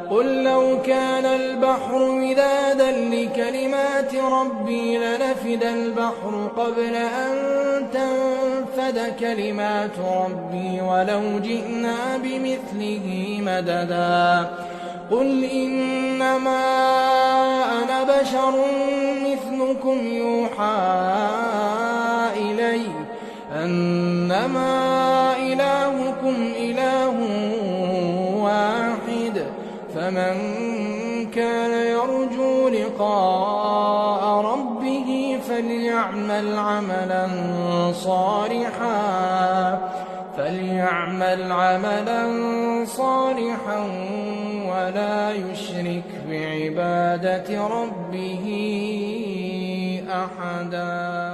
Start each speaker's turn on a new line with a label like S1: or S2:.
S1: قل لو كان البحر مدادا لكلمات ربي لنفد البحر قبل أن تنفد كلمات ربي ولو جئنا بمثله مددا قل إنما أنا بشر مثلكم يوحى إلي أنما إلهكم إله واحد فمن كان يرجو لقاء ربه فليعمل عملا صالحا ولا يشرك بعبادة ربه أحدا.